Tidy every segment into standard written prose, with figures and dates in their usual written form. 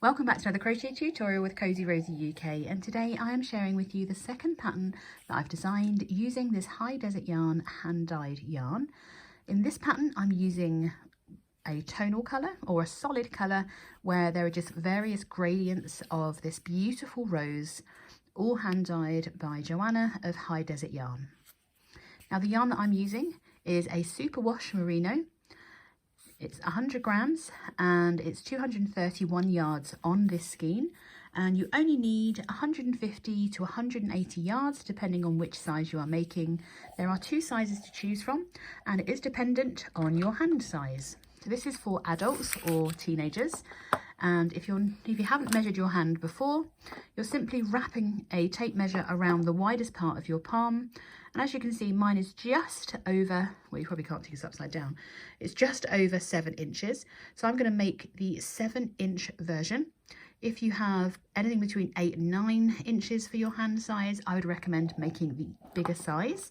Welcome back to another crochet tutorial with Cozy Rosie UK, and today I am sharing with you the second pattern that I've designed using this High Desert Yarn hand-dyed yarn. In this pattern I'm using a tonal colour or a solid colour where there are just various gradients of this beautiful rose, all hand-dyed by Joanna of High Desert Yarn. Now the yarn that I'm using is a superwash merino. It's 100 grams and it's 231 yards on this skein, and you only need 150 to 180 yards depending on which size you are making. There are two sizes to choose from and it is dependent on your hand size. So this is for adults or teenagers, and if you haven't measured your hand before, you're simply wrapping a tape measure around the widest part of your palm. And as you can see, mine is just over, well, you probably can't see this upside down, it's just over 7 inches. So I'm going to make the 7-inch version. If you have anything between 8 and 9 inches for your hand size, I would recommend making the bigger size,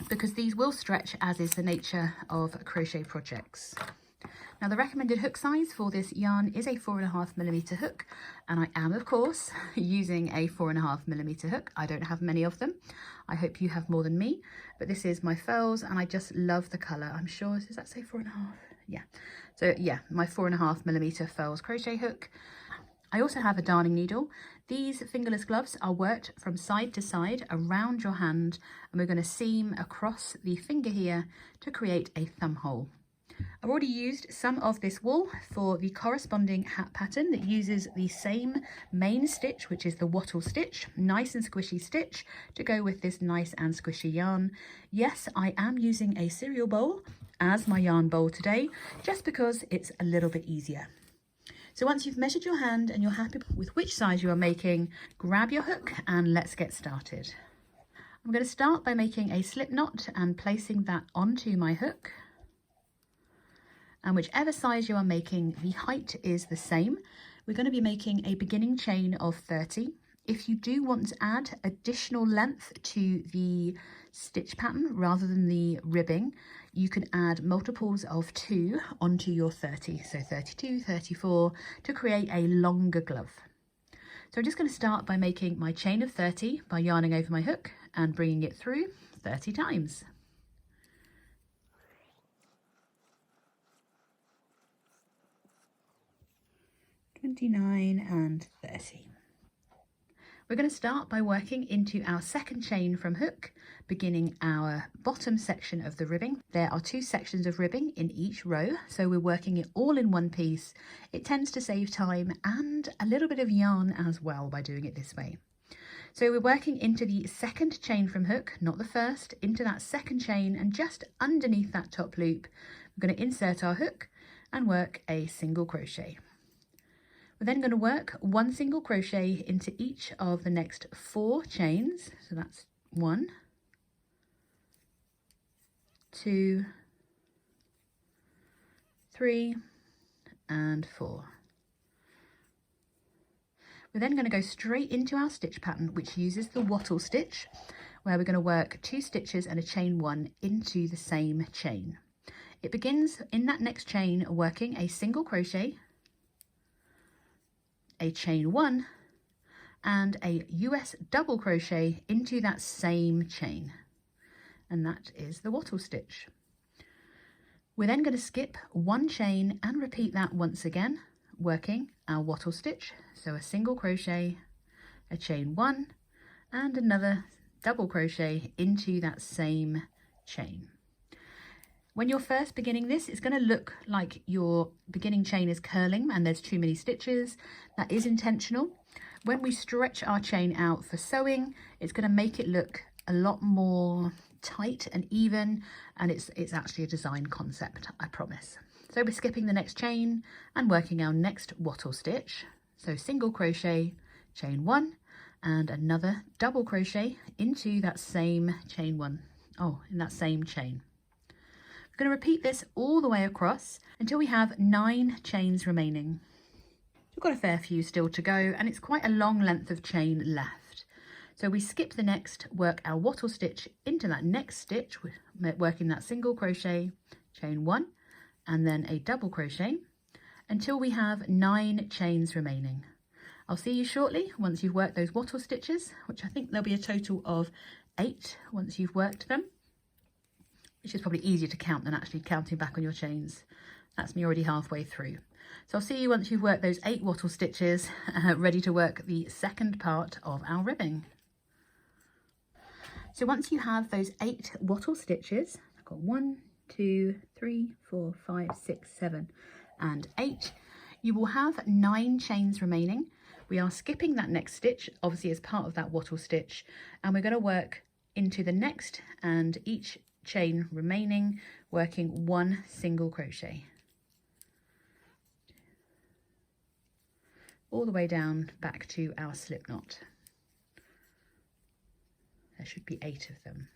because these will stretch, as is the nature of crochet projects. Now the recommended hook size for this yarn is a 4.5mm hook, and I am of course using a 4.5mm hook. I don't have many of them. I hope you have more than me, but this is my furls and I just love the colour. I'm sure, does that say 4.5? Yeah. So yeah, my 4.5mm furls crochet hook. I also have a darning needle. These fingerless gloves are worked from side to side around your hand, and we're going to seam across the finger here to create a thumb hole. I've already used some of this wool for the corresponding hat pattern that uses the same main stitch, which is the wattle stitch, nice and squishy stitch, to go with this nice and squishy yarn. Yes, I am using a cereal bowl as my yarn bowl today, just because it's a little bit easier. So once you've measured your hand and you're happy with which size you are making, grab your hook and let's get started. I'm going to start by making a slip knot and placing that onto my hook. And whichever size you are making, the height is the same. We're going to be making a beginning chain of 30. If you do want to add additional length to the stitch pattern rather than the ribbing, you can add multiples of 2 onto your 30, so 32, 34, to create a longer glove. So I'm just going to start by making my chain of 30 by yarning over my hook and bringing it through 30 times. And 30. We're going to start by working into our second chain from hook, beginning our bottom section of the ribbing. There are 2 sections of ribbing in each row, so we're working it all in one piece. It tends to save time and a little bit of yarn as well by doing it this way. So we're working into the second chain from hook, not the first, into that second chain, and just underneath that top loop, we're going to insert our hook and work a single crochet. We're then going to work 1 single crochet into each of the next 4 chains. So that's 1, 2, 3, and 4. We're then going to go straight into our stitch pattern, which uses the wattle stitch, where we're going to work 2 stitches and a chain 1 into the same chain. It begins in that next chain working a single crochet, a chain 1, and a US double crochet into that same chain, and that is the wattle stitch. We're then going to skip 1 chain and repeat that once again, working our wattle stitch, so a single crochet, a chain 1, and another double crochet into that same chain. When you're first beginning this, it's going to look like your beginning chain is curling and there's too many stitches. That is intentional. When we stretch our chain out for sewing, it's going to make it look a lot more tight and even, and it's actually a design concept, I promise. So we're skipping the next chain and working our next wattle stitch. So single crochet, chain 1, and another double crochet into that same chain 1. Oh, in that same chain. We're going to repeat this all the way across until we have 9 chains remaining. We've got a fair few still to go, and it's quite a long length of chain left. So we skip the next, work our wattle stitch into that next stitch, working that single crochet, chain 1, and then a double crochet, until we have 9 chains remaining. I'll see you shortly once you've worked those wattle stitches, which I think there'll be a total of 8 once you've worked them, which is probably easier to count than actually counting back on your chains. That's me already halfway through. So I'll see you once you've worked those 8 wattle stitches, ready to work the second part of our ribbing. So once you have those 8 wattle stitches, I've got 1, 2, 3, 4, 5, 6, 7 and 8, you will have 9 chains remaining. We are skipping that next stitch, obviously as part of that wattle stitch, and we're going to work into the next and each chain remaining, working 1 single crochet. All the way down back to our slip knot. There should be 8 of them.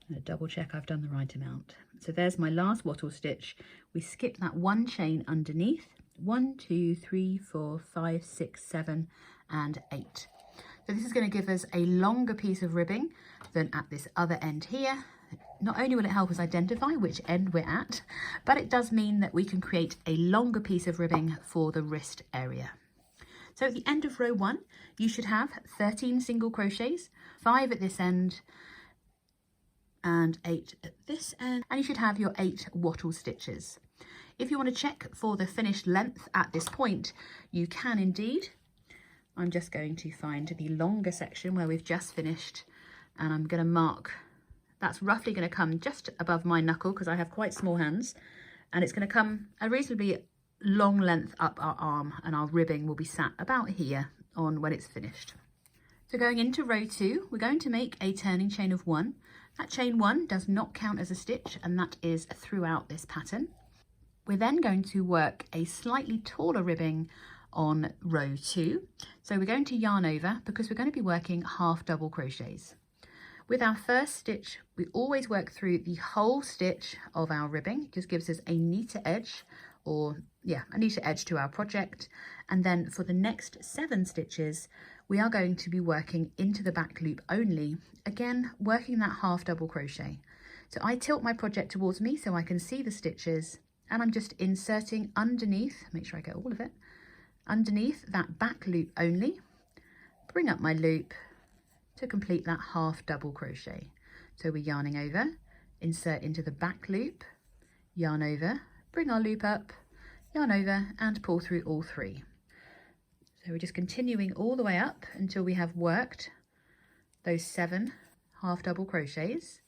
I'm going to double check I've done the right amount. So there's my last wattle stitch. We skip that 1 chain underneath. 1, 2, 3, 4, 5, 6, 7 and 8. So this is going to give us a longer piece of ribbing than at this other end here. Not only will it help us identify which end we're at, but it does mean that we can create a longer piece of ribbing for the wrist area. So at the end of row 1, you should have 13 single crochets, 5 at this end and 8 at this end, and you should have your 8 wattle stitches. If you want to check for the finished length at this point, you can indeed. I'm just going to find the longer section where we've just finished, and I'm going to mark. That's roughly going to come just above my knuckle because I have quite small hands, and it's going to come a reasonably long length up our arm, and our ribbing will be sat about here on when it's finished. So going into row 2, we're going to make a turning chain of 1. That chain 1 does not count as a stitch, and that is throughout this pattern. We're then going to work a slightly taller ribbing on row 2. So we're going to yarn over because we're going to be working half double crochets. With our first stitch, we always work through the whole stitch of our ribbing. It just gives us a neater edge, or a neater edge to our project. And then for the next 7 stitches, we are going to be working into the back loop only, again working that half double crochet. So I tilt my project towards me so I can see the stitches, and I'm just inserting underneath, make sure I get all of it, underneath that back loop only, bring up my loop to complete that half double crochet. So we're yarning over, insert into the back loop, yarn over, bring our loop up, yarn over and pull through all 3. So we're just continuing all the way up until we have worked those 7 half double crochets.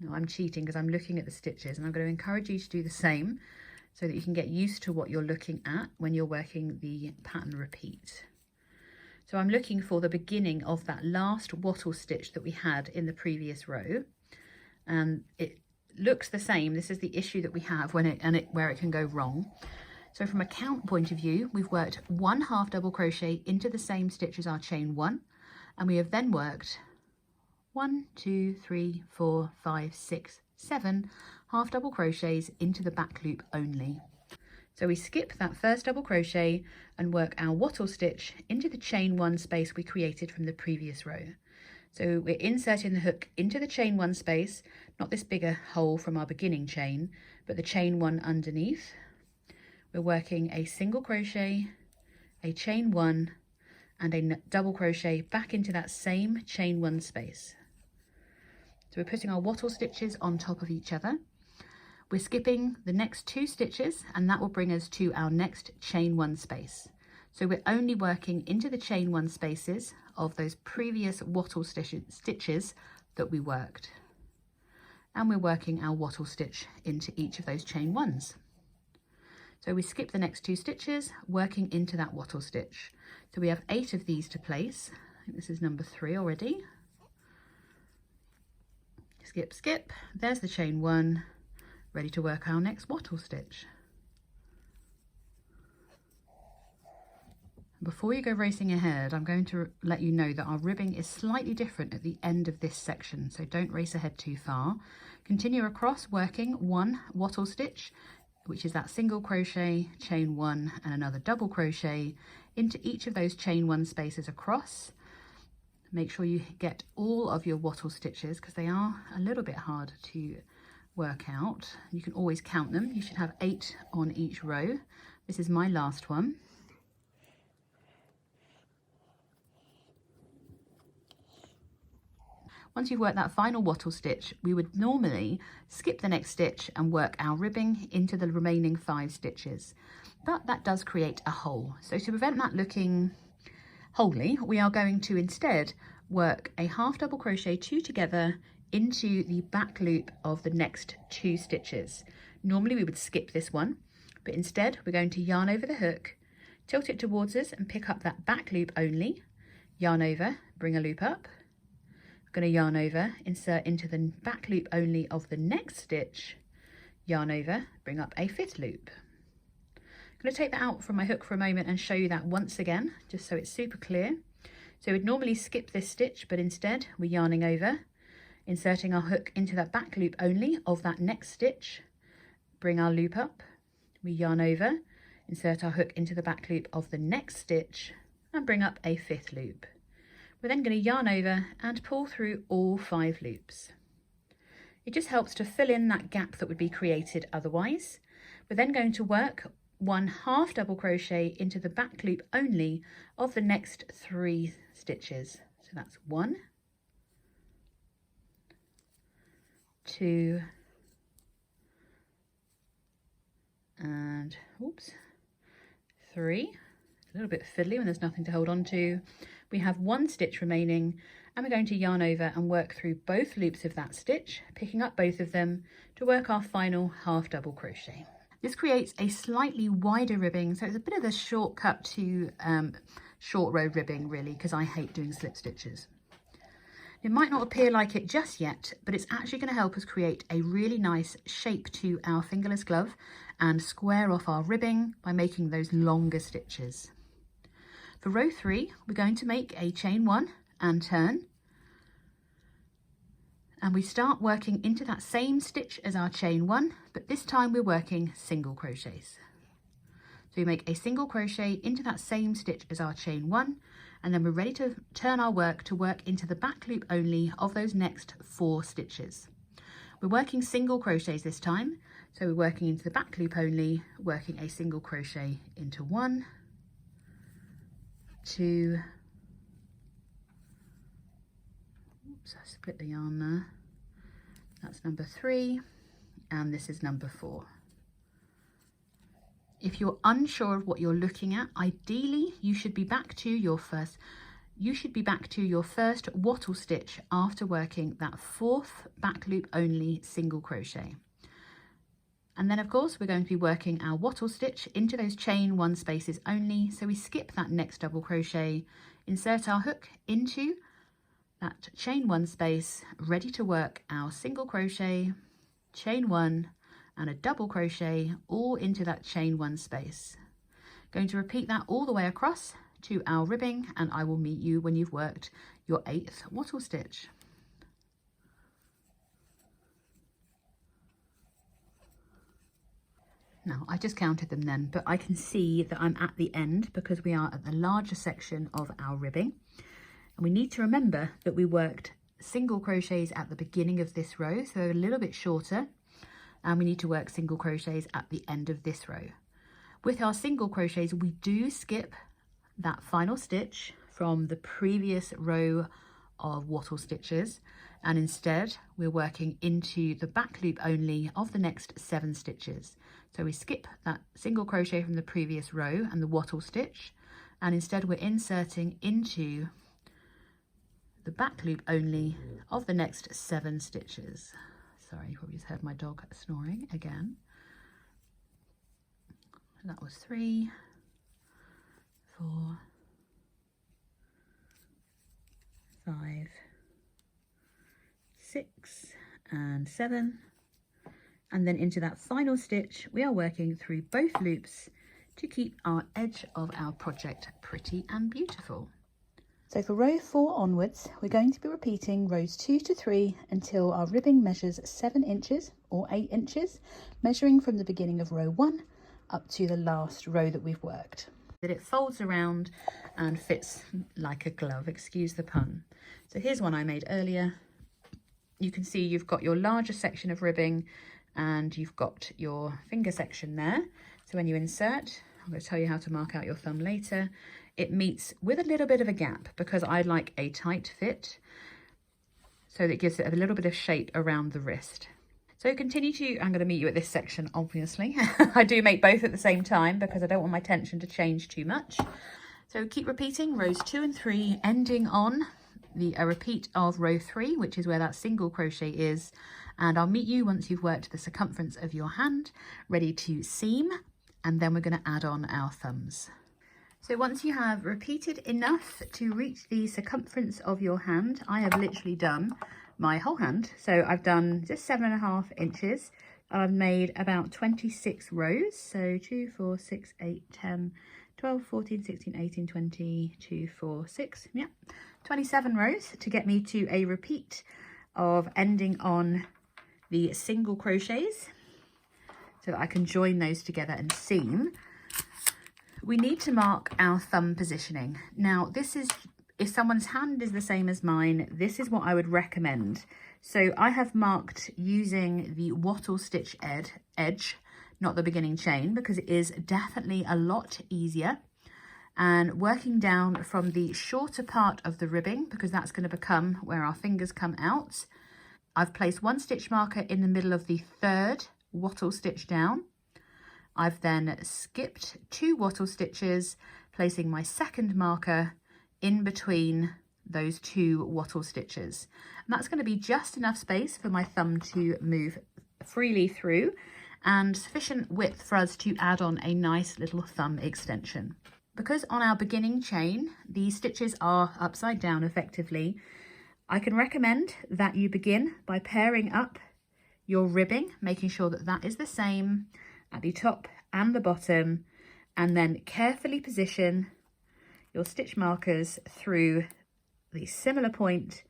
Now I'm cheating because I'm looking at the stitches, and I'm going to encourage you to do the same so that you can get used to what you're looking at when you're working the pattern repeat. So I'm looking for the beginning of that last wattle stitch that we had in the previous row, and it looks the same. This is the issue that we have where it can go wrong. So from a count point of view, we've worked 1 half double crochet into the same stitch as our chain 1, and we have then worked 1, 2, 3, 4, 5, 6, 7 half double crochets into the back loop only. So we skip that first double crochet and work our wattle stitch into the chain 1 space we created from the previous row. So we're inserting the hook into the chain 1 space, not this bigger hole from our beginning chain, but the chain 1 underneath. We're working a single crochet, a chain 1 and a double crochet back into that same chain 1 space. So we're putting our wattle stitches on top of each other. We're skipping the next 2 stitches, and that will bring us to our next chain 1 space. So we're only working into the chain 1 spaces of those previous wattle stitches that we worked. And we're working our wattle stitch into each of those chain 1s. So we skip the next 2 stitches, working into that wattle stitch. So we have 8 of these to place. I think this is number 3 already. Skip, skip, there's the chain 1, ready to work our next wattle stitch. Before you go racing ahead, I'm going to let you know that our ribbing is slightly different at the end of this section, so don't race ahead too far. Continue across working 1 wattle stitch, which is that single crochet, chain 1 and another double crochet into each of those chain 1 spaces across. Make sure you get all of your wattle stitches because they are a little bit hard to work out. You can always count them. You should have 8 on each row. This is my last one. Once you've worked that final wattle stitch, we would normally skip the next stitch and work our ribbing into the remaining 5 stitches. But that does create a hole. So to prevent that looking wholly, we are going to instead work a half double crochet 2 together into the back loop of the next 2 stitches. Normally we would skip this one, but instead we're going to yarn over the hook, tilt it towards us and pick up that back loop only, yarn over, bring a loop up, I'm going to yarn over, insert into the back loop only of the next stitch, yarn over, bring up a 5th loop. I'm going to take that out from my hook for a moment and show you that once again, just so it's super clear. So we'd normally skip this stitch, but instead we're yarning over, inserting our hook into that back loop only of that next stitch, bring our loop up, we yarn over, insert our hook into the back loop of the next stitch and bring up a 5th loop. We're then going to yarn over and pull through all 5 loops. It just helps to fill in that gap that would be created otherwise. We're then going to work 1 half double crochet into the back loop only of the next 3 stitches. So that's 1, 2, and 3. A little bit fiddly when there's nothing to hold on to. We have 1 stitch remaining and we're going to yarn over and work through both loops of that stitch, picking up both of them to work our final half double crochet. This creates a slightly wider ribbing, so it's a bit of a shortcut to short row ribbing really, because I hate doing slip stitches. It might not appear like it just yet, but it's actually going to help us create a really nice shape to our fingerless glove and square off our ribbing by making those longer stitches. For row 3, we're going to make a chain 1 and turn. And we start working into that same stitch as our chain 1, but this time we're working single crochets. So we make a single crochet into that same stitch as our chain 1, and then we're ready to turn our work to work into the back loop only of those next 4 stitches. We're working single crochets this time, so we're working into the back loop only, working a single crochet into 1, 2, oops, I split the yarn there, that's number 3, and this is number 4. If you're unsure of what you're looking at, ideally you should be back to your first wattle stitch after working that 4th back loop only single crochet. And then of course we're going to be working our wattle stitch into those chain 1 spaces only, so we skip that next double crochet, insert our hook into that chain 1 space, ready to work our single crochet, chain 1 and a double crochet all into that chain 1 space. Going to repeat that all the way across to our ribbing, and I will meet you when you've worked your 8th wattle stitch. Now, I just counted them then, but I can see that I'm at the end because we are at the larger section of our ribbing. And we need to remember that we worked single crochets at the beginning of this row, so a little bit shorter. And we need to work single crochets at the end of this row. With our single crochets, we do skip that final stitch from the previous row of wattle stitches, and instead we're working into the back loop only of the next 7 stitches. So we skip that single crochet from the previous row and the wattle stitch, and instead we're inserting into the back loop only of the next 7 stitches. Sorry, you probably just heard my dog snoring again. That was 3, 4, 5, 6 and 7, and then into that final stitch we are working through both loops to keep our edge of our project pretty and beautiful. So for row 4 onwards, we're going to be repeating rows 2 to 3 until our ribbing measures 7 inches or 8 inches, measuring from the beginning of row 1 up to the last row that we've worked. that it folds around and fits like a glove, excuse the pun. So here's one I made earlier. You can see you've got your larger section of ribbing and you've got your finger section there. So when you insert, I'm going to tell you how to mark out your thumb later, it meets with a little bit of a gap because I like a tight fit. So that gives it a little bit of shape around the wrist. So continue to, I'm going to meet you at this section, obviously. I do make both at the same time because I don't want my tension to change too much. So keep repeating rows 2 and 3, ending on a repeat of row 3, which is where that single crochet is. And I'll meet you once you've worked the circumference of your hand, ready to seam, and then we're going to add on our thumbs. So once you have repeated enough to reach the circumference of your hand, I have literally done my whole hand. So I've done just 7.5 inches. I've made about 26 rows. So 2, 4, 6, 8, 10, 12, 14, 16, 18, 20, 2, 4, 6, yeah, 27 rows to get me to a repeat of ending on the single crochets so that I can join those together and seam. We need to mark our thumb positioning. Now this is, if someone's hand is the same as mine, this is what I would recommend. So I have marked using the wattle stitch edge, not the beginning chain, because it is definitely a lot easier. And working down from the shorter part of the ribbing, because that's going to become where our fingers come out, I've placed 1 stitch marker in the middle of the 3rd wattle stitch down. I've then skipped 2 wattle stitches, placing my 2nd marker in between those 2 wattle stitches. And that's going to be just enough space for my thumb to move freely through and sufficient width for us to add on a nice little thumb extension. Because on our beginning chain, these stitches are upside down effectively, I can recommend that you begin by pairing up your ribbing, making sure that that is the same at the top and the bottom, and then carefully position your stitch markers through the similar point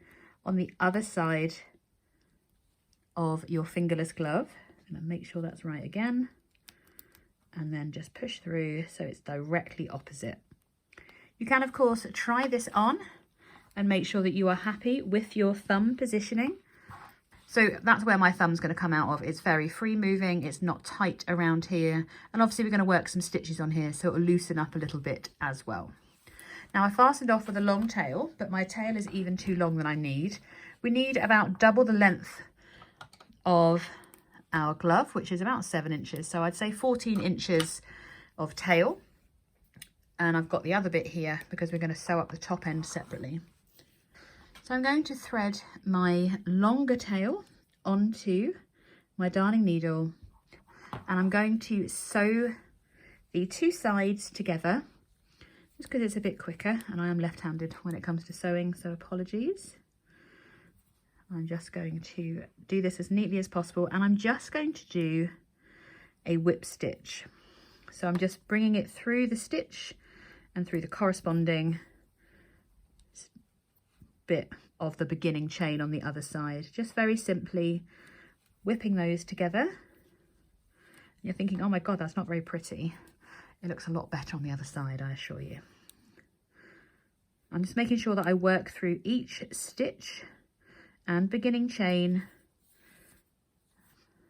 on the other side of your fingerless glove. And make sure that's right again, and then just push through so it's directly opposite. You can of course try this on and make sure that you are happy with your thumb positioning. So that's where my thumb's going to come out of. It's very free moving, it's not tight around here, and obviously we're going to work some stitches on here so it will loosen up a little bit as well. Now I fastened off with a long tail, but my tail is even too long than I need. We need about double the length of our glove, which is about 7 inches. So I'd say 14 inches of tail. And I've got the other bit here because we're going to sew up the top end separately. So I'm going to thread my longer tail onto my darning needle, and I'm going to sew the 2 sides together just because it's a bit quicker, and I am left-handed when it comes to sewing, so apologies. I'm just going to do this as neatly as possible, and I'm just going to do a whip stitch. So I'm just bringing it through the stitch and through the corresponding bit of the beginning chain on the other side, just very simply whipping those together. You're thinking, oh my god, that's not very pretty. It looks a lot better on the other side, I assure you. I'm just making sure that I work through each stitch and beginning chain.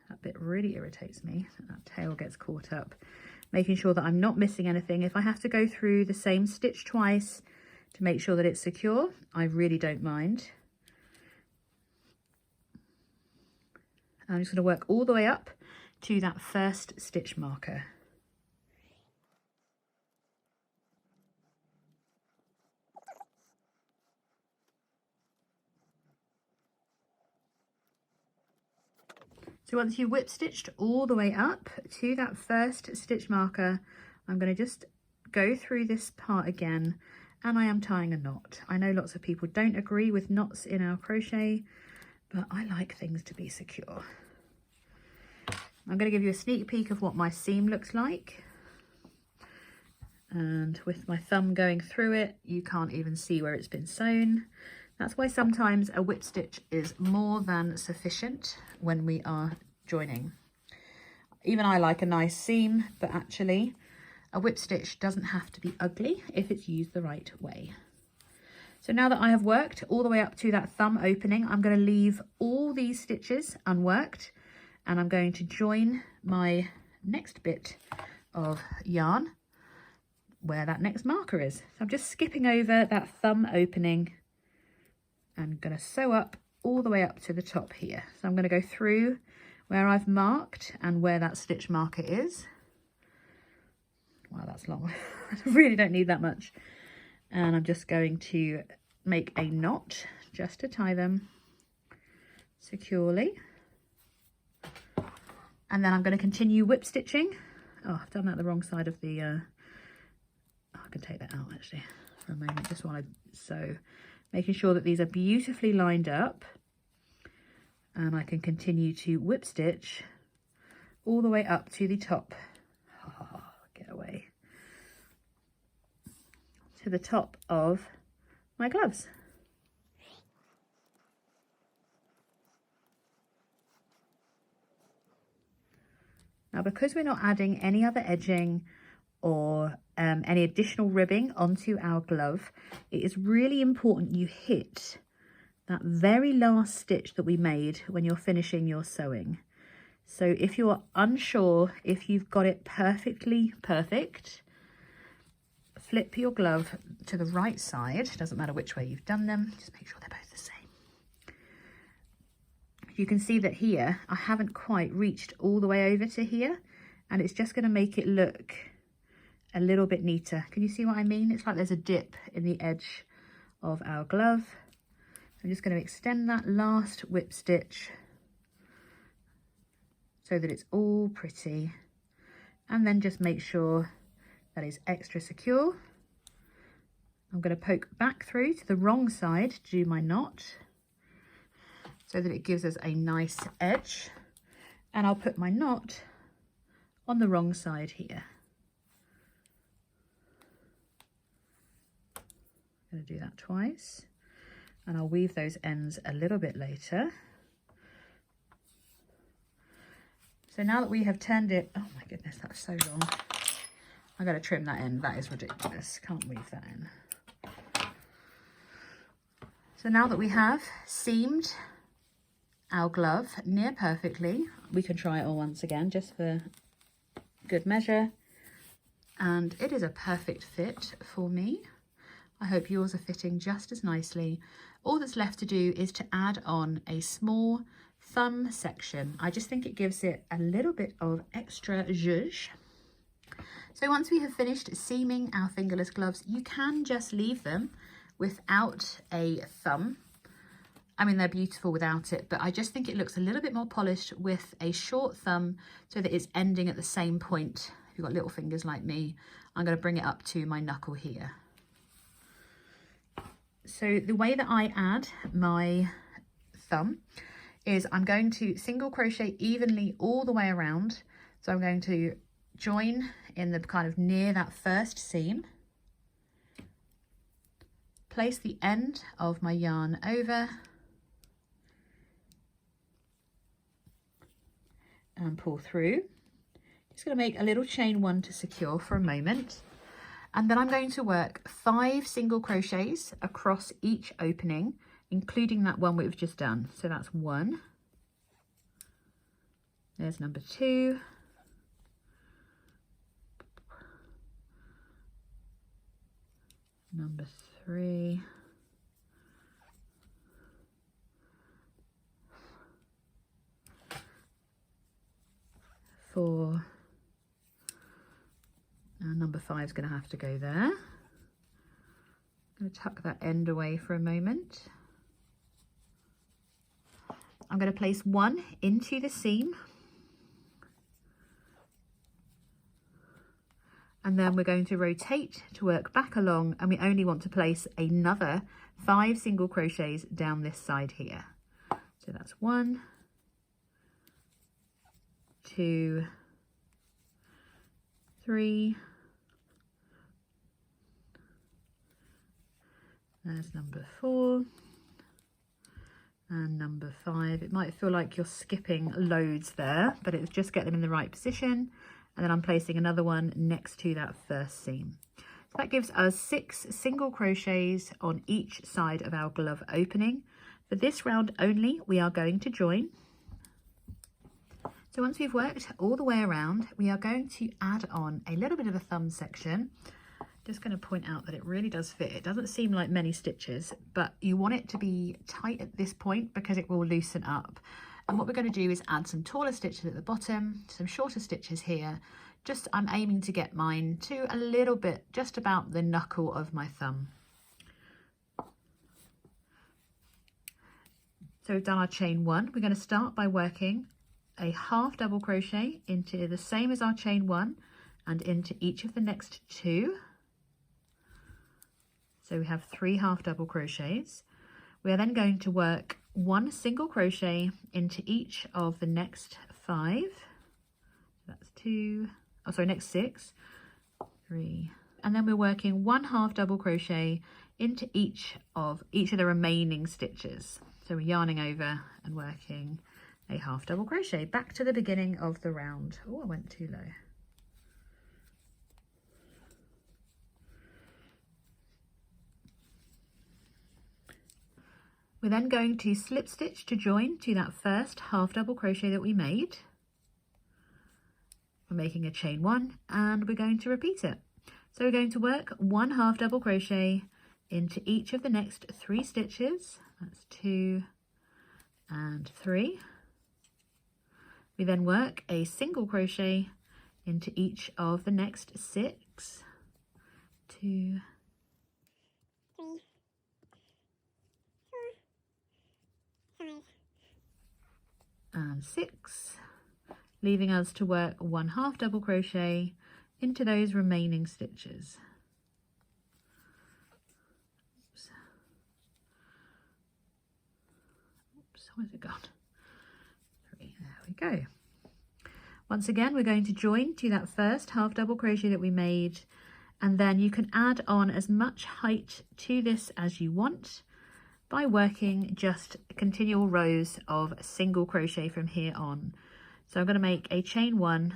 That bit really irritates me, that tail gets caught up. Making sure that I'm not missing anything. If I have to go through the same stitch twice to make sure that it's secure, I really don't mind. I'm just going to work all the way up to that first stitch marker. So once you've whip stitched all the way up to that first stitch marker, I'm going to just go through this part again, and I am tying a knot. I know lots of people don't agree with knots in our crochet, but I like things to be secure. I'm going to give you a sneak peek of what my seam looks like. And with my thumb going through it, you can't even see where it's been sewn. That's why sometimes a whip stitch is more than sufficient when we are joining. Even I like a nice seam, but actually A whip stitch doesn't have to be ugly if it's used the right way. So now that I have worked all the way up to that thumb opening, I'm going to leave all these stitches unworked, and I'm going to join my next bit of yarn where that next marker is. So I'm just skipping over that thumb opening and going to sew up all the way up to the top here. So I'm going to go through where I've marked and where that stitch marker is. Wow, that's long. I really don't need that much. And I'm just going to make a knot just to tie them securely. And then I'm going to continue whip stitching. Oh, I've done that the wrong side of the, oh, I can take that out actually for a moment, just while I sew. Making sure that these are beautifully lined up. And I can continue to whip stitch all the way up to the top. Oh, get away. To the top of my gloves. Now, because we're not adding any other edging or any additional ribbing onto our glove, it is really important you hit that very last stitch that we made when you're finishing your sewing. So if you're unsure if you've got it perfectly perfect, flip your glove to the right side. Doesn't matter which way you've done them, just make sure they're both the same. You can see that here I haven't quite reached all the way over to here, and it's just going to make it look a little bit neater. Can you see what I mean? It's like there's a dip in the edge of our glove. I'm just going to extend that last whip stitch so that it's all pretty, and then just make sure that is extra secure. I'm going to poke back through to the wrong side to do my knot so that it gives us a nice edge, and I'll put my knot on the wrong side here. I'm going to do that twice, and I'll weave those ends a little bit later. So now that we have turned it, oh my goodness, that's so long. I've got to trim that end, that is ridiculous, can't weave that in. So now that we have seamed our glove near perfectly, we can try it all once again just for good measure, and it is a perfect fit for me. I hope yours are fitting just as nicely. All that's left to do is to add on a small thumb section. I just think it gives it a little bit of extra zhuzh. So once we have finished seaming our fingerless gloves, you can just leave them without a thumb. I mean, they're beautiful without it, but I just think it looks a little bit more polished with a short thumb so that it's ending at the same point. If you've got little fingers like me, I'm going to bring it up to my knuckle here. So the way that I add my thumb is I'm going to single crochet evenly all the way around. So I'm going to join in the kind of near that first seam, place the end of my yarn over, and pull through. Just going to make a little chain one to secure for a moment, and then I'm going to work 5 single crochets across each opening, including that one we've just done. So that's 1, there's number 2, number 3, 4, and number 5 is going to have to go there. I'm going to tuck that end away for a moment. I'm going to place 1 into the seam, and then we're going to rotate to work back along, and we only want to place another 5 single crochets down this side here. So that's 1, 2, 3, there's number 4, and number 5. It might feel like you're skipping loads there, but it's just get them in the right position and then I'm placing another one next to that first seam. So that gives us 6 single crochets on each side of our glove opening. For this round only, we are going to join. So once we've worked all the way around, we are going to add on a little bit of a thumb section. Just going to point out that it really does fit. It doesn't seem like many stitches, but you want it to be tight at this point because it will loosen up. And what we're going to do is add some taller stitches at the bottom, some shorter stitches here. Just, I'm aiming to get mine to a little bit, just about the knuckle of my thumb. So we've done our chain 1. We're going to start by working a half double crochet into the same as our chain 1 and into each of the next 2. So we have 3 half double crochets. We are then going to work 1 single crochet into each of the next 5. That's 2. Oh, sorry, next 6, 3, and then we're working 1 half double crochet into each of the remaining stitches. So we're yarning over and working a half double crochet back to the beginning of the round. Oh, I went too low. We're then going to slip stitch to join to that first half double crochet that we made. We're making a chain 1 and we're going to repeat it. So we're going to work 1 half double crochet into each of the next 3 stitches. That's 2 and 3. We then work a single crochet into each of the next 6. 2, 3, 4, 5, and 6. Leaving us to work 1 half double crochet into those remaining stitches. Oops. Oops, where's it gone? 3, there we go. Once again, we're going to join to that first half double crochet that we made, and then you can add on as much height to this as you want by working just continual rows of single crochet from here on. So I'm going to make a chain 1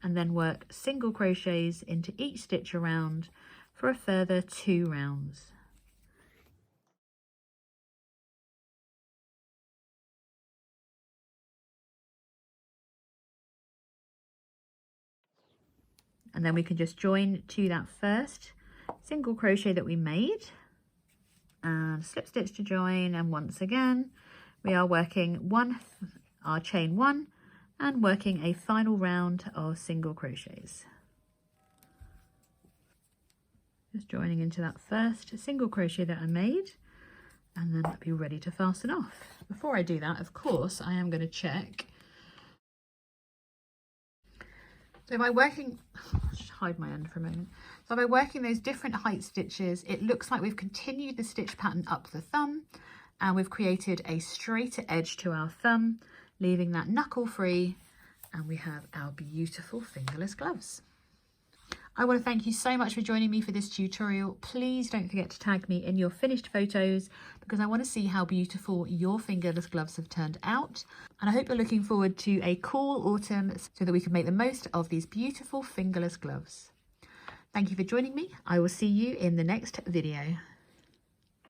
and then work single crochets into each stitch around for a further 2 rounds. And then we can just join to that first single crochet that we made and slip stitch to join, and once again we are working our chain 1 and working a final round of single crochets. Just joining into that first single crochet that I made, and then I'll be ready to fasten off. Before I do that, of course, I am going to check. So by working, I'll just hide my end for a moment. So by working those different height stitches, it looks like we've continued the stitch pattern up the thumb, and we've created a straighter edge to our thumb, leaving that knuckle free, and we have our beautiful fingerless gloves. I want to thank you so much for joining me for this tutorial. Please don't forget to tag me in your finished photos because I want to see how beautiful your fingerless gloves have turned out. And I hope you're looking forward to a cool autumn so that we can make the most of these beautiful fingerless gloves. Thank you for joining me. I will see you in the next video.